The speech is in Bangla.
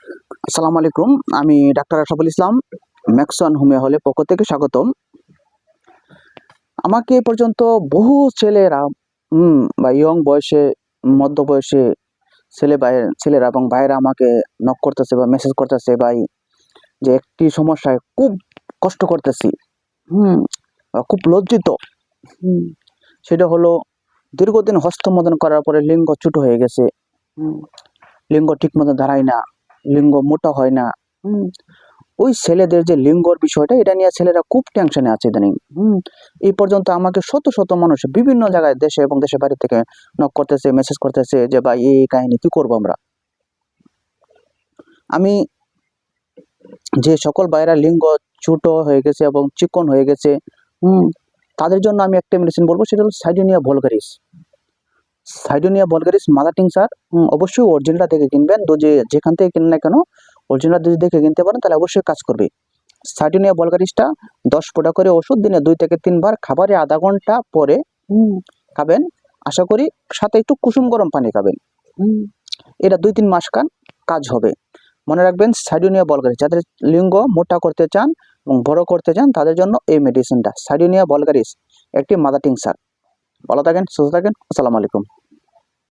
আসসালামু আলাইকুম। আমি doctor Ashraful Islam, Maxon homeo হলের পক্ষ থেকে স্বাগতম। আমাকে এ পর্যন্ত বহু ছেলেরা বা ইয়ং বয়সে, মধ্য বয়সে ছেলেরা এবং ভাইয়েরা আমাকে নক করতেছে বা মেসেজ করতেছে, ভাই যে একটি সমস্যায় খুব কষ্ট করতেছি, খুব লজ্জিত। সেটা হলো দীর্ঘদিন হস্তমোদন করার পরে লিঙ্গ ছোট হয়ে গেছে, লিঙ্গ ঠিক মতো দাঁড়ায় না, লিঙ্গ মোটা হয় না। ওই ছেলেদের যে লিঙ্গর বিষয়টা, এটা নিয়ে ছেলেরা খুব টেনশনে আছে ইদানিং। এই পর্যন্ত আমাকে শত শত মানুষ বিভিন্ন জায়গায়, দেশে এবং দেশের বাইরে থেকে নক করতেছে, মেসেজ করতেছে যে ভাই এই কাহিনী কি করবো আমরা। আমি যে সকল ভাইরা লিঙ্গ ছোট হয়ে গেছে এবং চিকন হয়ে গেছে, তাদের জন্য আমি একটা মেডিসিন বলবো, সেটা হলো সাইডোনিয়া ভলগারিস। সাইডোনিয়া ভলগারিস মাদার টিংচার। অবশ্যই অরিজিনালটা দেখে কিনবেন, তো যেখান থেকে কিনেন না কেন অরিজিনাল যদি দেখে কিনতে পারেন তাহলে অবশ্যই কাজ করবে। সাইডোনিয়া ভলগারিসটা 10 ফোঁটা করে ওষুধ দিনে 2 থেকে 3 বার, খাবারে আধা ঘন্টা পরে খাবেন। আশা করি সাথে একটু কুসুম গরম পানি খাবেন। এটা 2-3 মাস কাজ হবে। মনে রাখবেন, সাইডোনিয়া ভলগারিস যাদের লিঙ্গ মোটা করতে চান এবং বড় করতে চান তাদের জন্য এই মেডিসিনটা, সাইডোনিয়া ভলগারিস, একটি মাদার টিংচার। ভালো থাকেন, সুস্থ থাকেন। আসসালামু আলাইকুম।